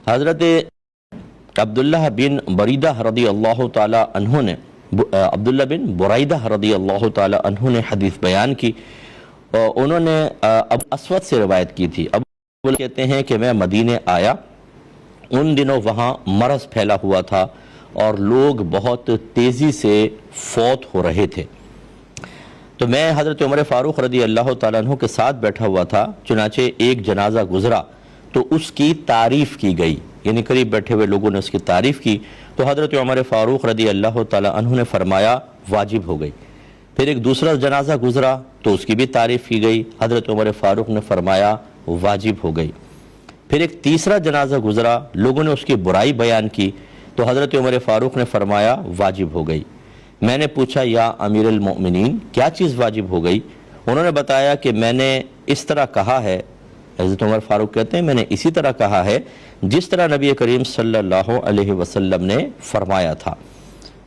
حضرت عبداللہ بن بریدہ رضی اللہ تعالی عنہ نے عبداللہ بن برائدہ رضی اللہ تعالی عنہ نے حدیث بیان کی، انہوں نے ابو اسود سے روایت کی تھی۔ ابو کہتے ہیں کہ میں مدینے آیا، ان دنوں وہاں مرض پھیلا ہوا تھا اور لوگ بہت تیزی سے فوت ہو رہے تھے، تو میں حضرت عمر فاروق رضی اللہ تعالیٰ عنہ کے ساتھ بیٹھا ہوا تھا۔ چنانچہ ایک جنازہ گزرا تو اس کی تعریف کی گئی، یعنی قریب بیٹھے ہوئے لوگوں نے اس کی تعریف کی، تو حضرت عمر فاروق رضی اللہ تعالیٰ عنہ نے فرمایا واجب ہو گئی۔ پھر ایک دوسرا جنازہ گزرا تو اس کی بھی تعریف کی گئی، حضرت عمر فاروق نے فرمایا واجب ہو گئی۔ پھر ایک تیسرا جنازہ گزرا، لوگوں نے اس کی برائی بیان کی تو حضرت عمر فاروق نے فرمایا واجب ہو گئی۔ میں نے پوچھا یا امیر المؤمنین کیا چیز واجب ہو گئی؟ انہوں نے بتایا کہ میں نے اس طرح کہا ہے، حضرت عمر فاروق کہتے ہیں میں نے اسی طرح کہا ہے جس طرح نبی کریم صلی اللہ علیہ وسلم نے فرمایا تھا۔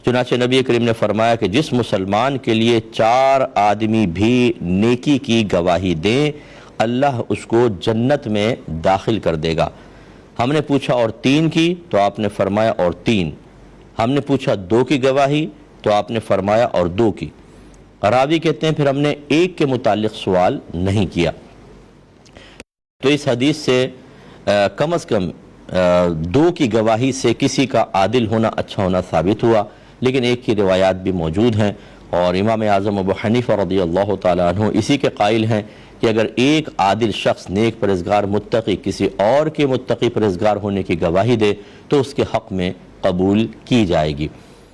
چنانچہ نبی کریم نے فرمایا کہ جس مسلمان کے لیے 4 آدمی بھی نیکی کی گواہی دیں اللہ اس کو جنت میں داخل کر دے گا۔ ہم نے پوچھا اور 3 کی؟ تو آپ نے فرمایا اور 3۔ ہم نے پوچھا 2 کی گواہی؟ تو آپ نے فرمایا اور 2 کی۔ راوی کہتے ہیں پھر ہم نے 1 کے متعلق سوال نہیں کیا۔ تو اس حدیث سے کم از کم 2 کی گواہی سے کسی کا عادل ہونا اچھا ہونا ثابت ہوا، لیکن 1 کی روایات بھی موجود ہیں، اور امام اعظم ابو حنیفہ رضی اللہ تعالیٰ عنہ اسی کے قائل ہیں کہ اگر ایک عادل شخص نیک پرہیزگار متقی کسی اور کے متقی پرہیزگار ہونے کی گواہی دے تو اس کے حق میں قبول کی جائے گی۔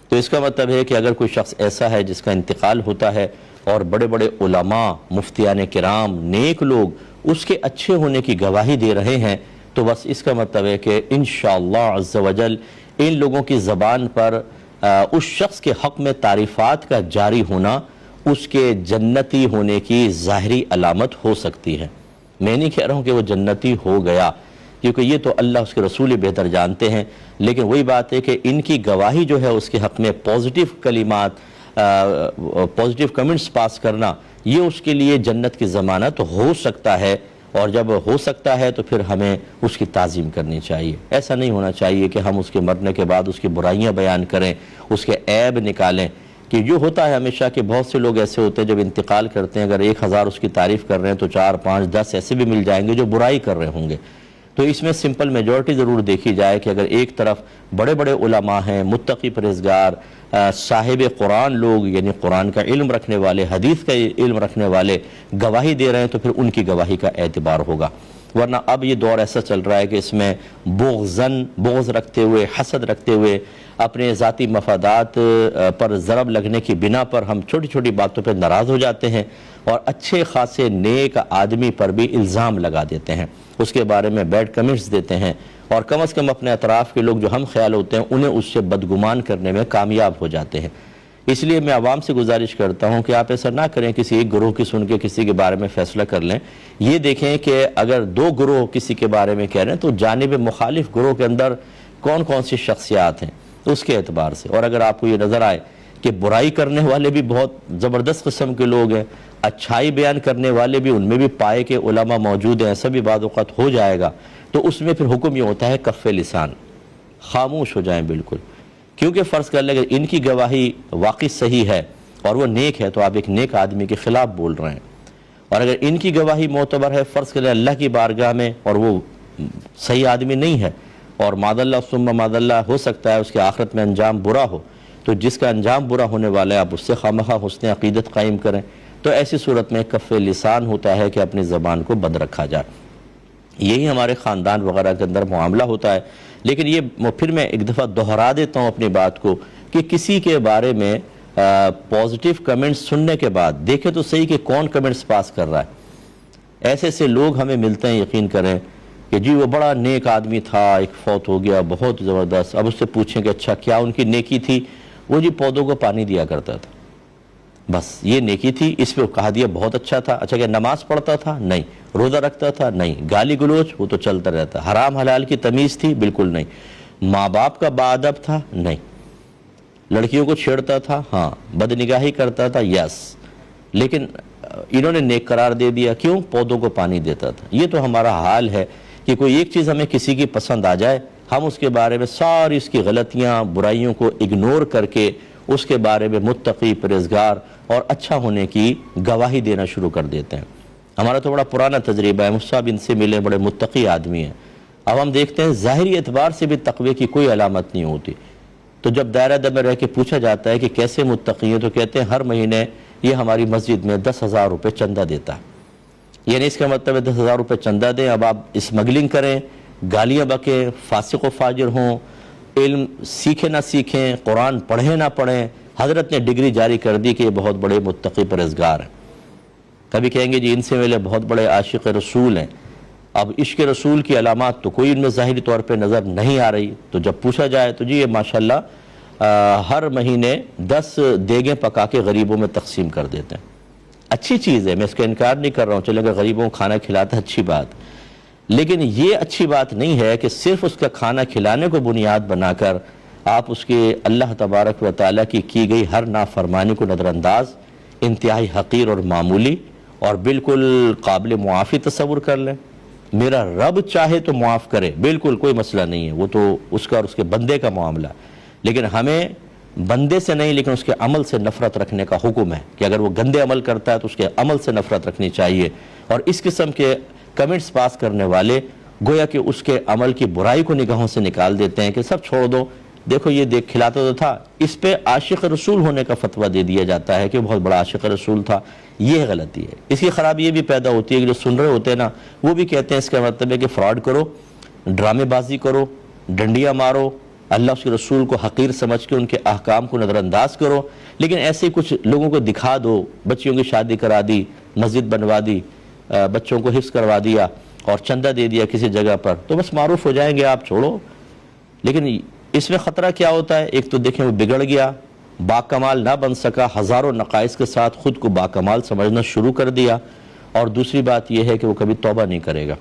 تو اس کا مطلب ہے کہ اگر کوئی شخص ایسا ہے جس کا انتقال ہوتا ہے اور بڑے بڑے علماء، مفتیان کرام، نیک لوگ اس کے اچھے ہونے کی گواہی دے رہے ہیں، تو بس اس کا مطلب ہے کہ انشاءاللہ عز و جل ان لوگوں کی زبان پر اس شخص کے حق میں تعریفات کا جاری ہونا اس کے جنتی ہونے کی ظاہری علامت ہو سکتی ہے۔ میں نہیں کہہ رہا ہوں کہ وہ جنتی ہو گیا، کیونکہ یہ تو اللہ اس کے رسول بہتر جانتے ہیں، لیکن وہی بات ہے کہ ان کی گواہی جو ہے اس کے حق میں پازیٹیو کلمات، پازیٹیو کمنٹس پاس کرنا، یہ اس کے لیے جنت کی ضمانت ہو سکتا ہے، اور جب ہو سکتا ہے تو پھر ہمیں اس کی تعظیم کرنی چاہیے۔ ایسا نہیں ہونا چاہیے کہ ہم اس کے مرنے کے بعد اس کی برائیاں بیان کریں، اس کے عیب نکالیں، کہ جو ہوتا ہے ہمیشہ کہ بہت سے لوگ ایسے ہوتے ہیں جب انتقال کرتے ہیں اگر 1000 اس کی تعریف کر رہے ہیں تو 4، 5، 10 ایسے بھی مل جائیں گے جو برائی کر رہے ہوں گے۔ تو اس میں سمپل میجورٹی ضرور دیکھی جائے کہ اگر ایک طرف بڑے بڑے علماء ہیں، متقی پرہیزگار، صاحب قرآن لوگ، یعنی قرآن کا علم رکھنے والے، حدیث کا علم رکھنے والے گواہی دے رہے ہیں تو پھر ان کی گواہی کا اعتبار ہوگا، ورنہ اب یہ دور ایسا چل رہا ہے کہ اس میں بغض رکھتے ہوئے، حسد رکھتے ہوئے، اپنے ذاتی مفادات پر ضرب لگنے کی بنا پر ہم چھوٹی چھوٹی باتوں پہ ناراض ہو جاتے ہیں اور اچھے خاصے نیک آدمی پر بھی الزام لگا دیتے ہیں، اس کے بارے میں بیڈ کمنٹس دیتے ہیں، اور کم از کم اپنے اطراف کے لوگ جو ہم خیال ہوتے ہیں انہیں اس سے بدگمان کرنے میں کامیاب ہو جاتے ہیں۔ اس لیے میں عوام سے گزارش کرتا ہوں کہ آپ ایسا نہ کریں کسی ایک گروہ کی سن کے کسی کے بارے میں فیصلہ کر لیں۔ یہ دیکھیں کہ اگر 2 گروہ کسی کے بارے میں کہہ رہے ہیں تو جانب مخالف گروہ کے اندر کون کون سی شخصیات ہیں اس کے اعتبار سے، اور اگر آپ کو یہ نظر آئے کہ برائی کرنے والے بھی بہت زبردست قسم کے لوگ ہیں، اچھائی بیان کرنے والے بھی ان میں بھی پائے کے علماء موجود ہیں، ایسا بھی بعض اوقات ہو جائے گا، تو اس میں پھر حکم یہ ہوتا ہے کف لسان، خاموش ہو جائیں بالکل، کیونکہ فرض کر لیں اگر ان کی گواہی واقعی صحیح ہے اور وہ نیک ہے تو آپ ایک نیک آدمی کے خلاف بول رہے ہیں، اور اگر ان کی گواہی معتبر ہے فرض کر لیں اللہ کی بارگاہ میں اور وہ صحیح آدمی نہیں ہے، اور معاذ اللہ ثم معاذ اللہ ہو سکتا ہے اس کے آخرت میں انجام برا ہو، تو جس کا انجام برا ہونے والا ہے آپ اس سے خواہ حسن عقیدت قائم کریں، تو ایسی صورت میں کف لسان ہوتا ہے کہ اپنی زبان کو بند رکھا جائے۔ یہی ہمارے خاندان وغیرہ کے اندر معاملہ ہوتا ہے، لیکن یہ پھر میں ایک دفعہ دہرا دیتا ہوں اپنی بات کو کہ کسی کے بارے میں پازیٹیو کمنٹس سننے کے بعد دیکھیں تو صحیح کہ کون کمنٹس پاس کر رہا ہے۔ ایسے ایسے لوگ ہمیں ملتے ہیں، یقین کریں کہ جی وہ بڑا نیک آدمی تھا، ایک فوت ہو گیا بہت زبردست، اب اس سے پوچھیں کہ اچھا کیا ان کی نیکی تھی؟ وہ جی پودوں کو پانی دیا کرتا تھا، بس یہ نیکی تھی، اس پہ کہا دیا بہت اچھا تھا۔ اچھا کیا نماز پڑھتا تھا؟ نہیں۔ روزہ رکھتا تھا؟ نہیں۔ گالی گلوچ وہ تو چلتا رہتا۔ حرام حلال کی تمیز تھی؟ بالکل نہیں۔ ماں باپ کا باادب تھا؟ نہیں۔ لڑکیوں کو چھیڑتا تھا؟ ہاں۔ بدنگاہی کرتا تھا؟ یس۔ لیکن انہوں نے نیک قرار دے دیا، کیوں؟ پودوں کو پانی دیتا تھا۔ یہ تو ہمارا حال ہے کہ کوئی ایک چیز ہمیں کسی کی پسند آ جائے، ہم اس کے بارے میں ساری اس کی غلطیاں برائیوں کو اگنور کر کے اس کے بارے میں متقی، پرہیزگار اور اچھا ہونے کی گواہی دینا شروع کر دیتے ہیں۔ ہمارا تو بڑا پرانا تجربہ ہے، مصعب ان سے ملے، بڑے متقی آدمی ہیں، اب ہم دیکھتے ہیں ظاہری اعتبار سے بھی تقوی کی کوئی علامت نہیں ہوتی، تو جب دائرہ دم میں رہ کے پوچھا جاتا ہے کہ کیسے متقی ہیں، تو کہتے ہیں ہر مہینے یہ ہماری مسجد میں 10,000 روپے چندہ دیتا ہے۔ یعنی اس کا مطلب ہے 10,000 روپے چندہ دیں، اب آپ اسمگلنگ کریں، گالیاں بکیں، فاسق و فاجر ہوں، علم سیکھیں نہ سیکھیں، قرآن پڑھیں نہ پڑھیں، حضرت نے ڈگری جاری کر دی کہ یہ بہت بڑے متقی پرہیزگار ہیں۔ کبھی کہیں گے جی ان سے ملے بہت بڑے عاشق رسول ہیں، اب عشق رسول کی علامات تو کوئی ان میں ظاہری طور پہ نظر نہیں آ رہی، تو جب پوچھا جائے تو جی یہ ماشاءاللہ ہر مہینے 10 دیگیں پکا کے غریبوں میں تقسیم کر دیتے ہیں۔ اچھی چیز ہے، میں اس کا انکار نہیں کر رہا ہوں، چلے اگر غریبوں کو کھانا کھلاتا ہے اچھی بات، لیکن یہ اچھی بات نہیں ہے کہ صرف اس کا کھانا کھلانے کو بنیاد بنا کر آپ اس کے اللہ تبارک و تعالیٰ کی گئی ہر نافرمانی کو نظر انداز، انتہائی حقیر اور معمولی اور بالکل قابل معافی تصور کر لیں۔ میرا رب چاہے تو معاف کرے، بالکل کوئی مسئلہ نہیں ہے، وہ تو اس کا اور اس کے بندے کا معاملہ، لیکن ہمیں بندے سے نہیں لیکن اس کے عمل سے نفرت رکھنے کا حکم ہے کہ اگر وہ گندے عمل کرتا ہے تو اس کے عمل سے نفرت رکھنی چاہیے، اور اس قسم کے کمنٹس پاس کرنے والے گویا کہ اس کے عمل کی برائی کو نگاہوں سے نکال دیتے ہیں کہ سب چھوڑ دو، دیکھو یہ دیکھ کھلاتا تو تھا، اس پہ عاشق رسول ہونے کا فتویٰ دے دیا جاتا ہے کہ بہت بڑا عاشق رسول تھا۔ یہ غلطی ہے، اس کی خرابی یہ بھی پیدا ہوتی ہے کہ جو سن رہے ہوتے ہیں نا وہ بھی کہتے ہیں اس کا مطلب ہے کہ فراڈ کرو، ڈرامے بازی کرو، ڈنڈیاں مارو، اللہ اس کے رسول کو حقیر سمجھ کے ان کے احکام کو نظر انداز کرو، لیکن ایسے کچھ لوگوں کو دکھا دو، بچیوں کی شادی کرا دی، مسجد بنوا دی، بچوں کو حفظ کروا دیا اور چندہ دے دیا کسی جگہ پر، تو بس معروف ہو جائیں گے آپ، چھوڑو۔ لیکن اس میں خطرہ کیا ہوتا ہے؟ ایک تو دیکھیں وہ بگڑ گیا، باکمال نہ بن سکا، ہزاروں نقائص کے ساتھ خود کو باکمال سمجھنا شروع کر دیا، اور دوسری بات یہ ہے کہ وہ کبھی توبہ نہیں کرے گا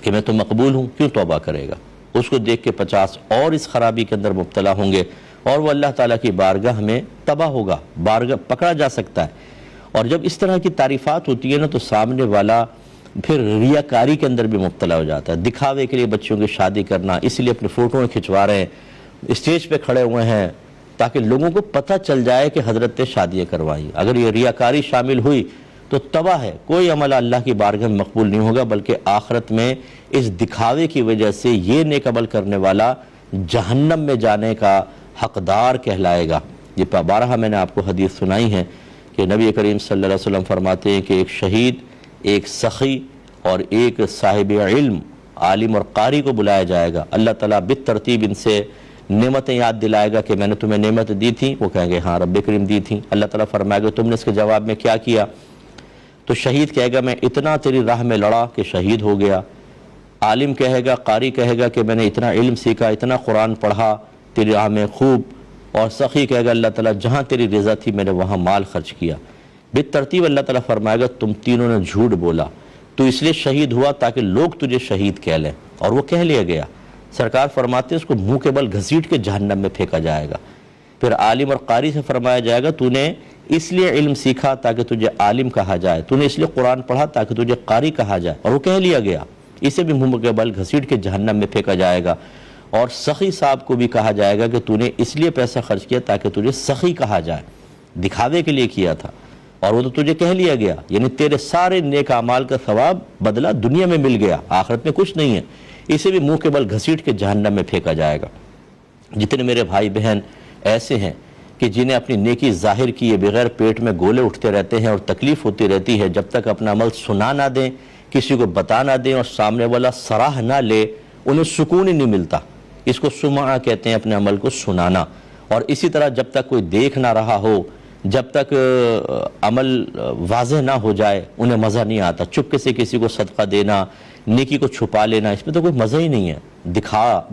کہ میں تو مقبول ہوں، کیوں توبہ کرے گا؟ اس کو دیکھ کے 50 اور اس خرابی کے اندر مبتلا ہوں گے، اور وہ اللہ تعالیٰ کی بارگاہ میں تباہ ہوگا، بارگاہ پکڑا جا سکتا ہے۔ اور جب اس طرح کی تعریفات ہوتی ہے نا تو سامنے والا پھر ریاکاری کے اندر بھی مبتلا ہو جاتا ہے، دکھاوے کے لیے بچوں کی شادی کرنا، اس لیے اپنے فوٹویں کھنچوا رہے ہیں، اسٹیج پہ کھڑے ہوئے ہیں تاکہ لوگوں کو پتہ چل جائے کہ حضرت نے شادیاں کروائی۔ اگر یہ ریاکاری شامل ہوئی تو تباہ ہے، کوئی عمل اللہ کی بارگاہ میں مقبول نہیں ہوگا، بلکہ آخرت میں اس دکھاوے کی وجہ سے یہ نیک عمل کرنے والا جہنم میں جانے کا حقدار کہلائے گا۔ یہ بارہا میں نے آپ کو حدیث سنائی ہے کہ نبی کریم صلی اللہ علیہ وسلم فرماتے ہیں کہ ایک شہید، ایک سخی اور ایک صاحب علم، عالم اور قاری کو بلایا جائے گا، اللہ تعالیٰ بالترتیب ان سے نعمتیں یاد دلائے گا کہ میں نے تمہیں نعمت دی تھی، وہ کہیں گے ہاں رب کریم دی تھی، اللہ تعالیٰ فرمائے گا تم نے اس کے جواب میں کیا کیا؟ تو شہید کہے گا میں اتنا تیری راہ میں لڑا کہ شہید ہو گیا، عالم کہے گا، قاری کہے گا کہ میں نے اتنا علم سیکھا، اتنا قرآن پڑھا تیری راہ میں خوب، اور سخی کہے گا اللہ تعالیٰ جہاں تیری رضا تھی میں نے وہاں مال خرچ کیا۔ بالترتیب اللہ تعالیٰ فرمائے گا تم تینوں نے جھوٹ بولا، تو اس لیے شہید ہوا تاکہ لوگ تجھے شہید کہہ لیں، اور وہ کہہ لیا گیا۔ سرکار فرماتے ہیں اس کو منہ کے بل گھسیٹ کے جہنم میں پھینکا جائے گا۔ پھر عالم اور قاری سے فرمایا جائے گا تو نے اس لیے علم سیکھا تاکہ تجھے عالم کہا جائے، تو نے اس لیے قرآن پڑھا تاکہ تجھے قاری کہا جائے، اور وہ کہہ لیا گیا، اسے بھی منہ کے بل گھسیٹ کے جہنم میں پھینکا جائے گا۔ اور سخی صاحب کو بھی کہا جائے گا کہ تو نے اس لیے پیسہ خرچ کیا تاکہ تجھے سخی کہا جائے، دکھاوے کے لیے کیا تھا، اور وہ تو تجھے کہہ لیا گیا، یعنی تیرے سارے نیک اعمال کا ثواب بدلہ دنیا میں مل گیا، آخرت میں کچھ نہیں ہے، اسے بھی منہ کے بل گھسیٹ کے جہنم میں پھینکا جائے گا۔ جتنے میرے بھائی بہن ایسے ہیں کہ جنہیں اپنی نیکی ظاہر کیے بغیر پیٹ میں گولے اٹھتے رہتے ہیں اور تکلیف ہوتی رہتی ہے، جب تک اپنا عمل سنا نہ دیں، کسی کو بتا نہ دیں اور سامنے والا سراہ نہ لے، انہیں سکون ہی نہیں ملتا۔ اس کو سمعہ کہتے ہیں، اپنے عمل کو سنانا۔ اور اسی طرح جب تک کوئی دیکھ نہ رہا ہو، جب تک عمل واضح نہ ہو جائے، انہیں مزہ نہیں آتا۔ چپکے سے کسی کو صدقہ دینا، نیکی کو چھپا لینا، اس میں تو کوئی مزہ ہی نہیں ہے۔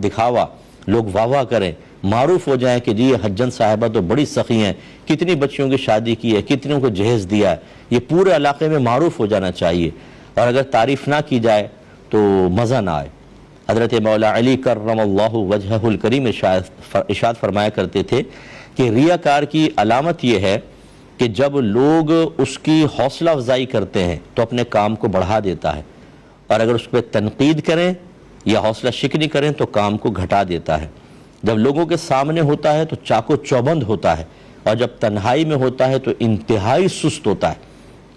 دکھاوا، لوگ واہ واہ کریں، معروف ہو جائیں کہ جی یہ حجن صاحبہ تو بڑی سخی ہیں، کتنی بچیوں کی شادی کی ہے، کتنوں کو جہیز دیا ہے، یہ پورے علاقے میں معروف ہو جانا چاہیے، اور اگر تعریف نہ کی جائے تو مزہ نہ آئے۔ حضرت مولا علی کرم اللہ وجہہ الکریم ارشاد فرمایا کرتے تھے کہ ریاکار کی علامت یہ ہے کہ جب لوگ اس کی حوصلہ افزائی کرتے ہیں تو اپنے کام کو بڑھا دیتا ہے، اور اگر اس پہ تنقید کریں یا حوصلہ شکنی کریں تو کام کو گھٹا دیتا ہے۔ جب لوگوں کے سامنے ہوتا ہے تو چاق و چوبند ہوتا ہے، اور جب تنہائی میں ہوتا ہے تو انتہائی سست ہوتا ہے۔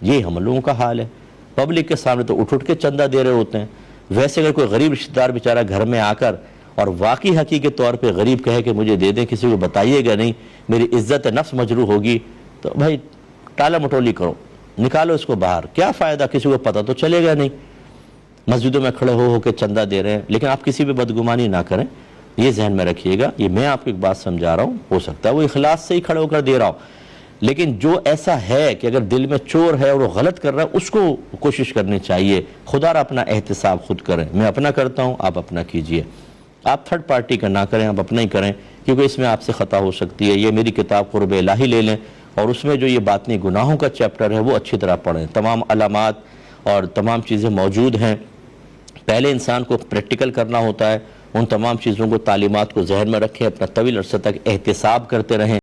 یہ ہم لوگوں کا حال ہے۔ پبلک کے سامنے تو اٹھ کے چندہ دے رہے ہوتے ہیں، ویسے اگر کوئی غریب رشتہ دار بیچارہ گھر میں آ کر اور واقعی حقیقی طور پہ غریب کہے کہ مجھے دے دیں، کسی کو بتائیے گا نہیں، میری عزت نفس مجروح ہوگی، تو بھائی ٹالا مٹولی کرو، نکالو اس کو باہر، کیا فائدہ، کسی کو پتہ تو چلے گا نہیں۔ مسجدوں میں کھڑے ہو کے چندہ دے رہے ہیں، لیکن آپ کسی پہ بدگمانی نہ کریں، یہ ذہن میں رکھیے گا۔ یہ میں آپ کو ایک بات سمجھا رہا ہوں، ہو سکتا ہے وہ اخلاص سے ہی کھڑے ہو کر دے رہا ہو، لیکن جو ایسا ہے کہ اگر دل میں چور ہے اور وہ غلط کر رہا ہے، اس کو کوشش کرنی چاہیے۔ خدا را اپنا احتساب خود کریں، میں اپنا کرتا ہوں، آپ اپنا کیجئے۔ آپ تھرڈ پارٹی کا نہ کریں، آپ اپنا ہی کریں، کیونکہ اس میں آپ سے خطا ہو سکتی ہے۔ یہ میری کتاب قرب الہی لے لیں، اور اس میں جو یہ باطنی گناہوں کا چیپٹر ہے وہ اچھی طرح پڑھیں، تمام علامات اور تمام چیزیں موجود ہیں۔ پہلے انسان کو پریکٹیکل کرنا ہوتا ہے، ان تمام چیزوں کو، تعلیمات کو ذہن میں رکھیں، اپنا طویل عرصہ تک احتساب کرتے رہیں۔